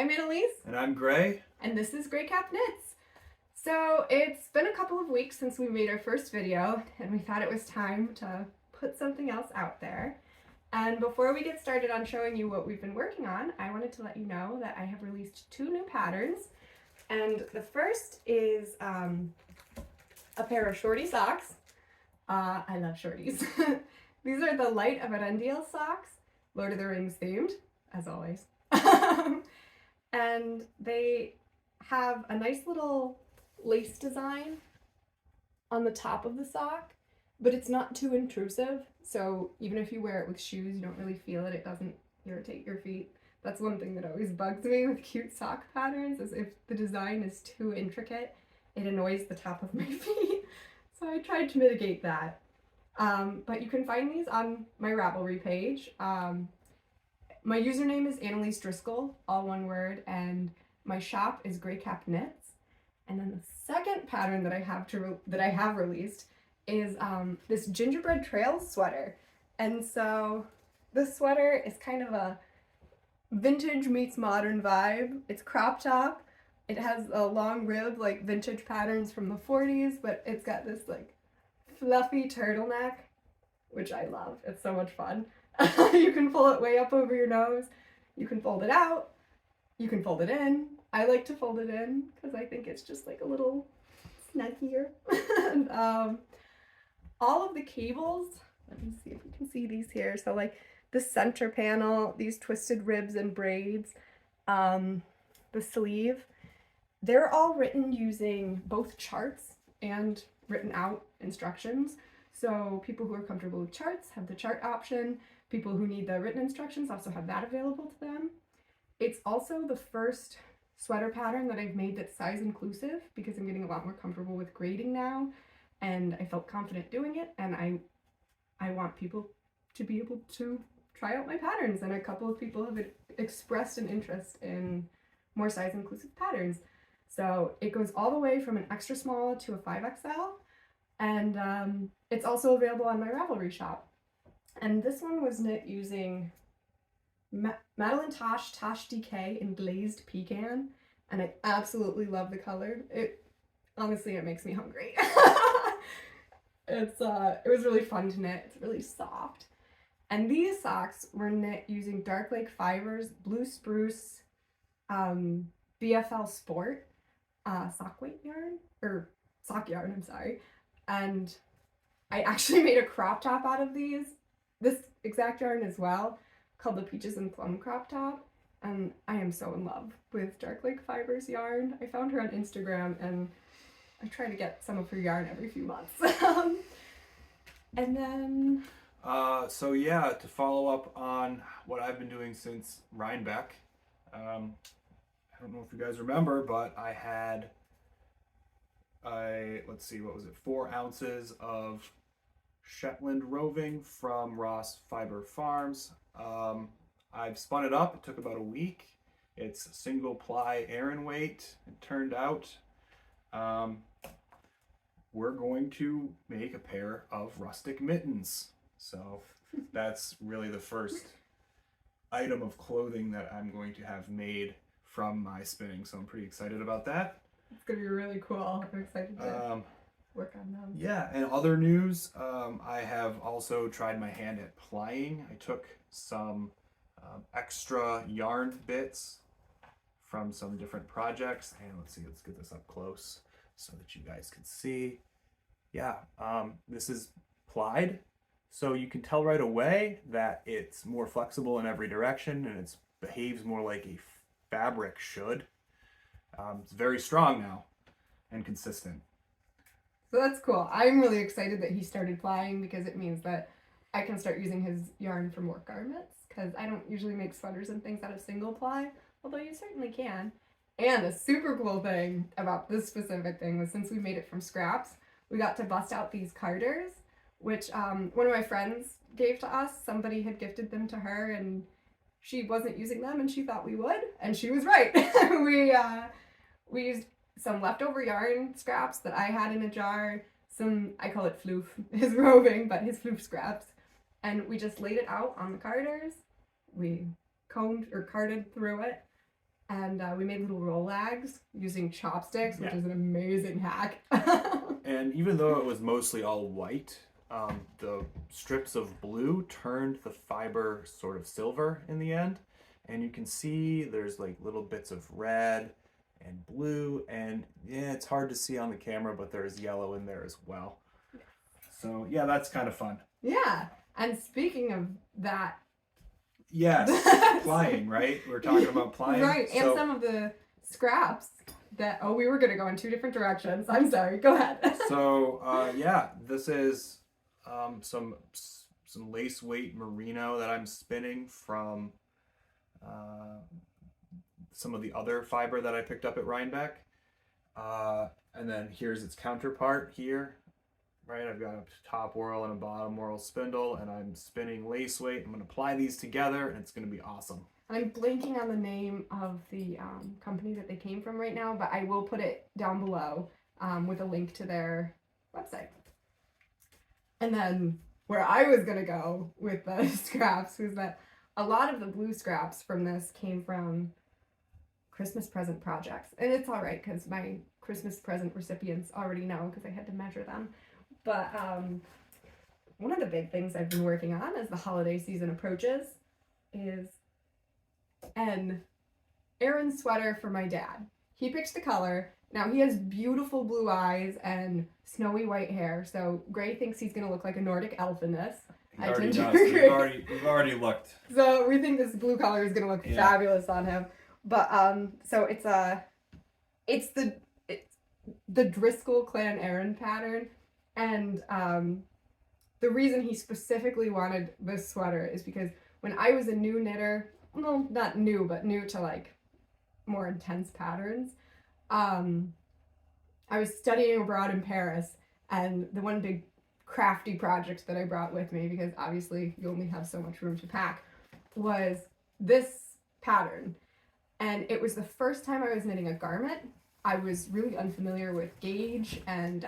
I'm Annelise. And I'm Gray. And this is Gray Cap Knits. So it's been a couple of weeks since we made our first video, and we thought it was time to put something else out there. And before we get started on showing you what we've been working on, I wanted to let you know that I have released 2 new patterns. And the first is a pair of shorty socks. I love shorties. These are the Light of Arundel socks, Lord of the Rings themed, as always. And they have a nice little lace design on the top of the sock, but it's not too intrusive. So even if you wear it with shoes, you don't really feel it. It doesn't irritate your feet. That's one thing that always bugs me with cute sock patterns, is if the design is too intricate, it annoys the top of my feet. So I tried to mitigate that. But you can find these on my Ravelry page. My username is Annelise Driscoll, all one word, and my shop is Gray Cap Knits. And then the second pattern that I have released is this gingerbread trail sweater. And so this sweater is kind of a vintage meets modern vibe. It's crop top. It has a long rib, like vintage patterns from the 40s, but it's got this like fluffy turtleneck, which I love. It's so much fun. You can pull it way up over your nose. You can fold it out. You can fold it in. I like to fold it in because I think it's just like a little snuggier. And, all of the cables, let me see if you can see these here. So like the center panel, these twisted ribs and braids, the sleeve, they're all written using both charts and written out instructions. So people who are comfortable with charts have the chart option. People who need the written instructions also have that available to them. It's also the first sweater pattern that I've made that's size inclusive, because I'm getting a lot more comfortable with grading now, and I felt confident doing it, and I want people to be able to try out my patterns, and a couple of people have expressed an interest in more size inclusive patterns. So it goes all the way from an extra small to a 5XL, and it's also available on my Ravelry shop. And this one was knit using Madeline Tosh DK in Glazed Pecan, and I absolutely love the color. Honestly, it makes me hungry. It was really fun to knit. It's really soft. And these socks were knit using Dark Lake Fibers Blue Spruce BFL Sport sock yarn, I'm sorry. And I actually made a crop top out of this exact yarn as well, called the Peaches and Plum crop top. And I am so in love with Dark Lake Fibers yarn. I found her on Instagram, and I try to get some of her yarn every few months. And then So yeah, to follow up on what I've been doing since Rhinebeck, I don't know if you guys remember, but I had let's see, what was it, 4 ounces of Shetland Roving from Ross Fiber Farms. I've spun it up. It took about a week. It's single ply Aran weight, it turned out. We're going to make a pair of rustic mittens. So that's really the first item of clothing that I'm going to have made from my spinning. So I'm pretty excited about that. it's gonna be really cool. I'm excited to work on them. Yeah, and other news, I have also tried my hand at plying. I took some extra yarn bits from some different projects, and let's get this up close so that you guys can see. Yeah, this is plied, so you can tell right away that it's more flexible in every direction, and it behaves more like a fabric should. It's very strong now and consistent. So that's cool. I'm really excited that he started plying, because it means that I can start using his yarn for more garments, because I don't usually make sweaters and things out of single ply, although you certainly can. And a super cool thing about this specific thing was, since we made it from scraps, we got to bust out these carders, which one of my friends gave to us. Somebody had gifted them to her, and she wasn't using them, and she thought we would, and she was right. We used some leftover yarn scraps that I had in a jar, some, I call it floof, his roving, but his floof scraps, and we just laid it out on the carders. We combed or carded through it, And we made little rollags using chopsticks, which Yeah. is an amazing hack. And even though it was mostly all white, the strips of blue turned the fiber sort of silver in the end. And you can see there's like little bits of red and blue, and yeah, it's hard to see on the camera, but there's yellow in there as well. So yeah, that's kind of fun. Yeah. And speaking of that, Yes, plying, right? We're talking about plying. right, and So, some of the scraps that, we were going to go in 2 different directions. I'm sorry, go ahead. yeah, this is some lace weight merino that I'm spinning from some of the other fiber that I picked up at Rhinebeck. And then here's its counterpart here. Right, I've got a top whorl and a bottom whorl spindle, and I'm spinning lace weight. I'm going to apply these together, and it's going to be awesome. I'm blanking on the name of the company that they came from right now, but I will put it down below with a link to their website. And then where I was going to go with the scraps was that a lot of the blue scraps from this came from Christmas present projects. And it's all right because my Christmas present recipients already know because I had to measure them. But one of the big things I've been working on as the holiday season approaches is an Aran sweater for my dad. He picked the color. Now he has beautiful blue eyes and snowy white hair, so Gray thinks he's going to look like a Nordic elf in this. He already does. We've already looked. So we think this blue color is going to look fabulous on him. But so it's the Driscoll Clan Aran pattern. And the reason he specifically wanted this sweater is because when I was a new knitter, well, not new, but new to like more intense patterns, I was studying abroad in Paris, and the one big crafty project that I brought with me, because obviously you only have so much room to pack, was this pattern. And it was the first time I was knitting a garment. I was really unfamiliar with gauge and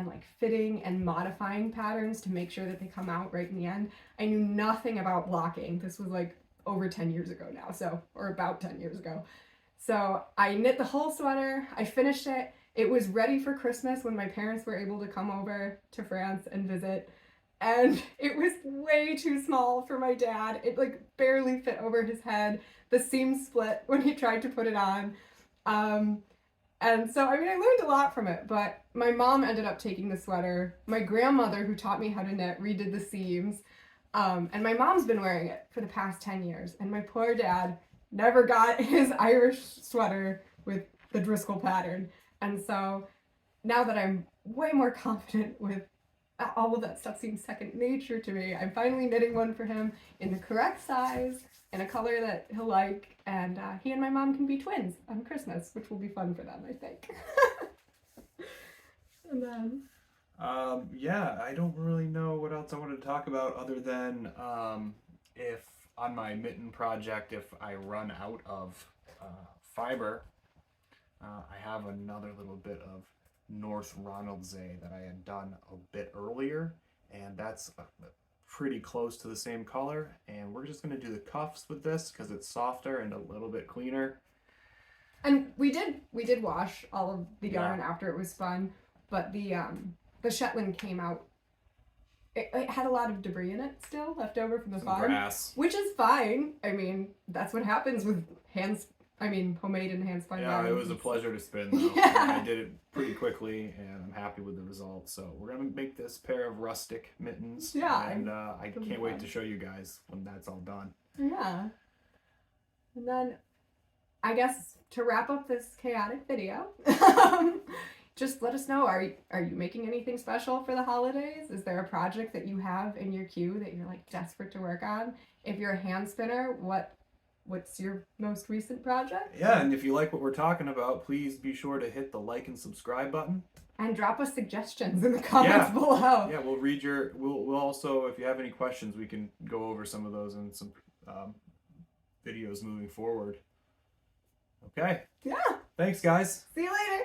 like fitting and modifying patterns to make sure that they come out right in the end. I knew nothing about blocking. This was like over 10 years ago now, or about 10 years ago. So I knit the whole sweater, I finished it. It was ready for Christmas when my parents were able to come over to France and visit. And it was way too small for my dad. It like barely fit over his head. The seam split when he tried to put it on. And so, I mean, I learned a lot from it, but my mom ended up taking the sweater. My grandmother, who taught me how to knit, redid the seams. And my mom's been wearing it for the past 10 years. And my poor dad never got his Irish sweater with the Driscoll pattern. And so now that I'm way more confident with all of that stuff seems second nature to me, I'm finally knitting one for him in the correct size, in a color that he'll like, and he and my mom can be twins on Christmas, which will be fun for them, I think. And then... yeah, I don't really know what else I wanted to talk about other than if on my mitten project, if I run out of fiber, I have another little bit of North Ronaldsay that I had done a bit earlier, and that's pretty close to the same color, and we're just going to do the cuffs with this because it's softer and a little bit cleaner. And we did wash all of the yarn after it was spun, but the Shetland came out, it had a lot of debris in it still left over from the Some farm, grass. which is fine. I mean, that's what happens with homemade and hand spun yarn. Yeah, it was a pleasure to spin though. Yeah. I did it pretty quickly and I'm happy with the results. So we're gonna make this pair of rustic mittens. Yeah, And I it'll be can't wait fun. to show you guys when that's all done. Yeah. And then I guess to wrap up this chaotic video, just let us know, are you making anything special for the holidays? Is there a project that you have in your queue that you're like desperate to work on? If you're a hand spinner, what's your most recent project? Yeah, and if you like what we're talking about, please be sure to hit the like and subscribe button. And drop us suggestions in the comments below. Yeah, we'll read we'll also, if you have any questions, we can go over some of those in some videos moving forward. Okay. Yeah. Thanks, guys. See you later.